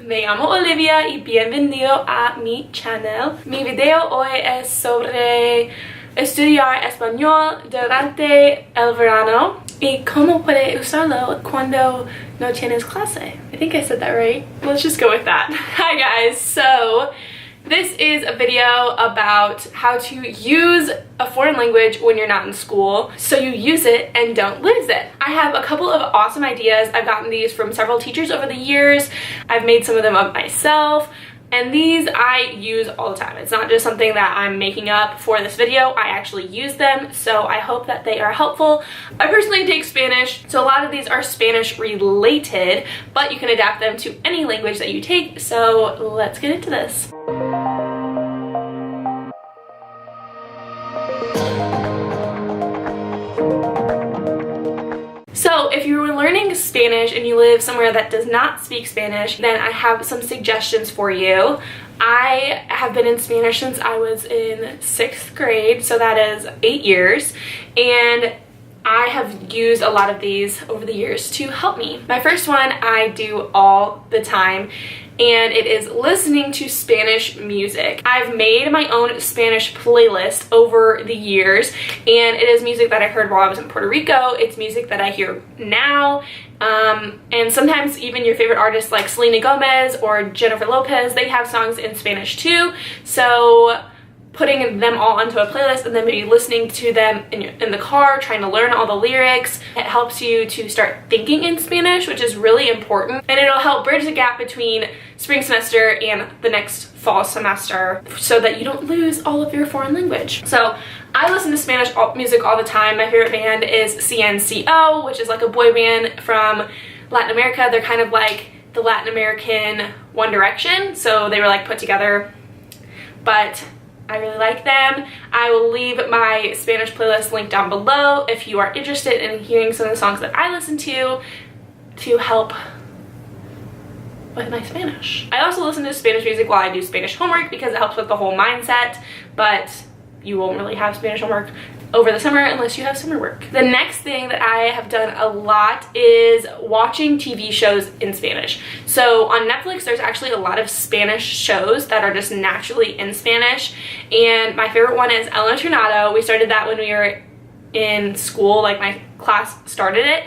me llamo Olivia y bienvenido a mi channel. Mi video hoy es sobre estudiar español durante el verano y cómo puede usarlo cuando no tienes clase. I think I said that right. Let's just go with that. Hi guys, so this is a video about how to use a foreign language when you're not in school so you use it and don't lose it. I have a couple of awesome ideas. I've gotten these from several teachers over the years. I've made some of them up myself, and these I use all the time. It's not just something that I'm making up for this video. I actually use them, so I hope that they are helpful. I personally take Spanish, so a lot of these are Spanish related, but you can adapt them to any language that you take, so let's get into this. So if you're learning Spanish and you live somewhere that does not speak Spanish, then I have some suggestions for you. I have been in Spanish since I was in 6th grade, so that is 8 years, and I have used a lot of these over the years to help me. My first one I do all the time, and it is listening to Spanish music. I've made my own Spanish playlist over the years, and it is music that I heard while I was in Puerto Rico. It's music that I hear now, and sometimes even your favorite artists like Selena Gomez or Jennifer Lopez, they have songs in Spanish too. So putting them all onto a playlist and then maybe listening to them in the car, trying to learn all the lyrics. It helps you to start thinking in Spanish, which is really important, and it'll help bridge the gap between spring semester and the next fall semester so that you don't lose all of your foreign language. So I listen to Spanish music all the time. My favorite band is CNCO, which is like a boy band from Latin America. They're kind of like the Latin American One Direction, so they were like put together, but I really like them. I will leave my Spanish playlist link down below if you are interested in hearing some of the songs that I listen to help with my Spanish. I also listen to Spanish music while I do Spanish homework because it helps with the whole mindset, but you won't really have Spanish homework over the summer unless you have summer work. The next thing that I have done a lot is watching TV shows in Spanish. So on Netflix, there's actually a lot of Spanish shows that are just naturally in Spanish, and my favorite one is El Internado. We started that when we were in school, like my class started it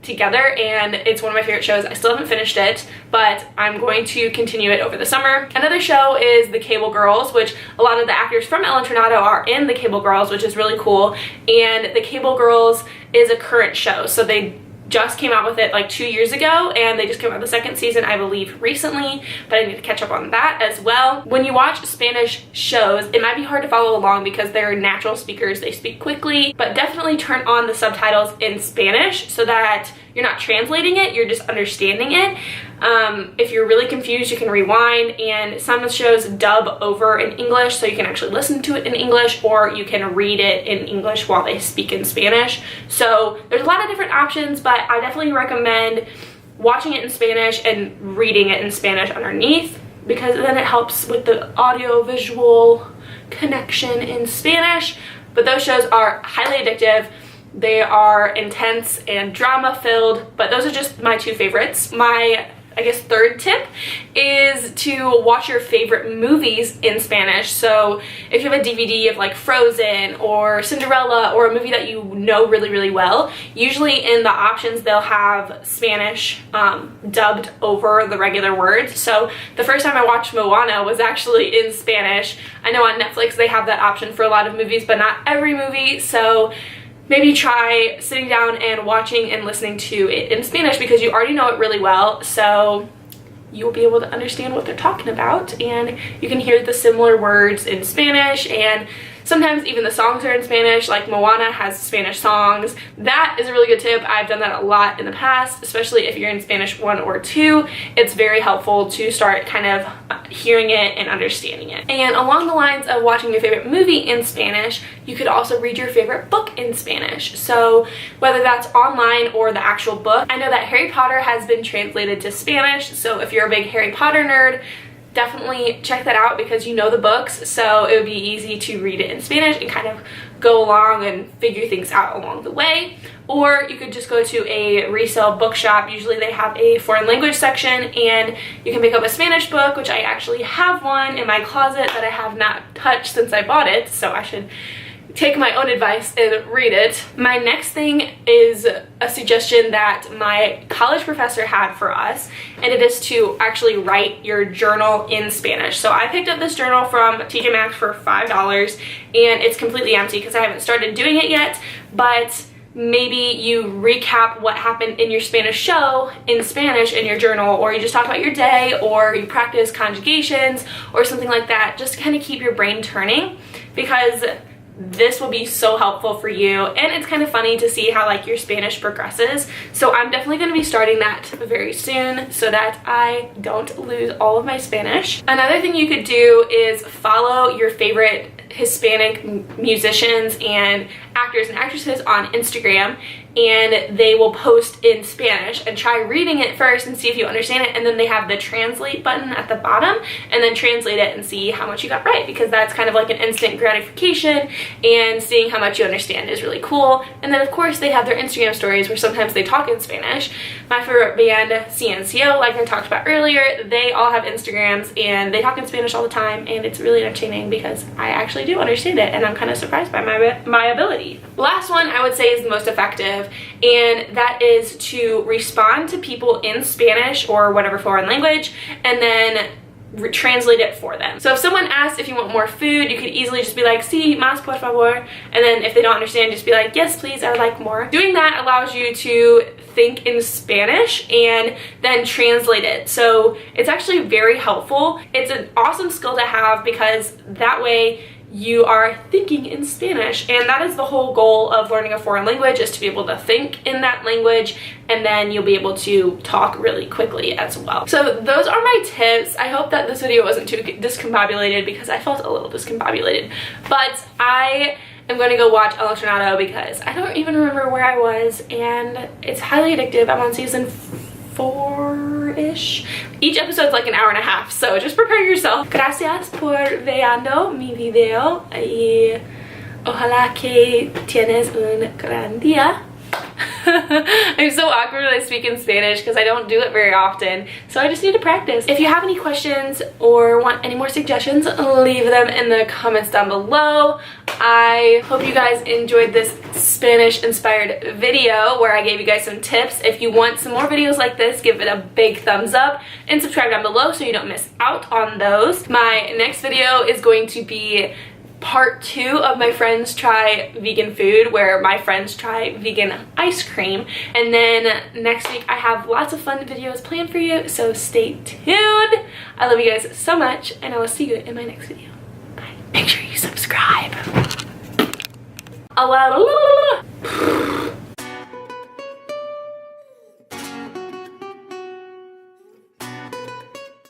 together, and it's one of my favorite shows. I still haven't finished it, but I'm going to continue it over the summer. Another show is The Cable Girls, which a lot of the actors from El Internado are in The Cable Girls, which is really cool. And The Cable Girls is a current show, so they just came out with it like 2 years ago, and they just came out with the 2nd season, I believe, recently, but I need to catch up on that as well. When you watch Spanish shows, it might be hard to follow along because they're natural speakers, they speak quickly, but definitely turn on the subtitles in Spanish so that you're not translating it, you're just understanding it. If you're really confused, you can rewind, and some shows dub over in English, so you can actually listen to it in English, or you can read it in English while they speak in Spanish. So there's a lot of different options, but I definitely recommend watching it in Spanish and reading it in Spanish underneath, because then it helps with the audio-visual connection in Spanish. But those shows are highly addictive. They are intense and drama-filled, but those are just my 2 favorites. My, I guess, 3rd tip is to watch your favorite movies in Spanish. So if you have a DVD of like Frozen or Cinderella or a movie that you know really, really well, usually in the options they'll have Spanish dubbed over the regular words. So the first time I watched Moana was actually in Spanish. I know on Netflix they have that option for a lot of movies, but not every movie, so maybe try sitting down and watching and listening to it in Spanish, because you already know it really well, so you'll be able to understand what they're talking about, and you can hear the similar words in Spanish, and sometimes even the songs are in Spanish, like Moana has Spanish songs. That is a really good tip. I've done that a lot in the past, especially if you're in Spanish 1 or 2. It's very helpful to start kind of hearing it and understanding it. And along the lines of watching your favorite movie in Spanish, you could also read your favorite book in Spanish. So whether that's online or the actual book, I know that Harry Potter has been translated to Spanish, so if you're a big Harry Potter nerd, definitely check that out because you know the books, so it would be easy to read it in Spanish and kind of go along and figure things out along the way. Or you could just go to a resale bookshop. Usually they have a foreign language section, and you can pick up a Spanish book, which I actually have one in my closet that I have not touched since I bought it, so I should take my own advice and read it. My next thing is a suggestion that my college professor had for us, and it is to actually write your journal in Spanish. So I picked up this journal from TJ Maxx for $5, and it's completely empty because I haven't started doing it yet, but maybe you recap what happened in your Spanish show in Spanish in your journal, or you just talk about your day, or you practice conjugations or something like that, just to kind of keep your brain turning, because this will be so helpful for you, and it's kind of funny to see how like your Spanish progresses. So I'm definitely going to be starting that very soon so that I don't lose all of my Spanish. Another thing you could do is follow your favorite Hispanic musicians and actors and actresses on Instagram, and they will post in Spanish, and try reading it first and see if you understand it, and then they have the translate button at the bottom, and then translate it and see how much you got right, because that's kind of like an instant gratification, and seeing how much you understand is really cool. And then of course they have their Instagram stories where sometimes they talk in Spanish. My favorite band, CNCO, like I talked about earlier, they all have Instagrams and they talk in Spanish all the time, and it's really entertaining because I actually do understand it, and I'm kind of surprised by my ability. Last one I would say is the most effective, and that is to respond to people in Spanish or whatever foreign language, and then translate it for them. So if someone asks if you want more food, you could easily just be like, sí, más por favor, and then if they don't understand, just be like, yes please, I would like more. Doing that allows you to think in Spanish and then translate it. So it's actually very helpful. It's an awesome skill to have, because that way you are thinking in Spanish, and that is the whole goal of learning a foreign language, is to be able to think in that language, and then you'll be able to talk really quickly as well. So those are my tips. I hope that this video wasn't too discombobulated, because I felt a little discombobulated, but I am going to go watch El Internado because I don't even remember where I was, and it's highly addictive. I'm on season 4-ish. Each episode's like an hour and a half, so just prepare yourself. Gracias por viendo mi video y ojalá que tienes un gran día. I'm so awkward when I speak in Spanish because I don't do it very often, so I just need to practice. If you have any questions or want any more suggestions, leave them in the comments down below. I hope you guys enjoyed this Spanish inspired video where I gave you guys some tips. If you want some more videos like this, give it a big thumbs up and subscribe down below so you don't miss out on those. My next video is going to be part 2 of my friends try vegan food, where my friends try vegan ice cream. And then next week I have lots of fun videos planned for you, so stay tuned. I love you guys so much, and I will see you in my next video. Bye. Make sure you subscribe.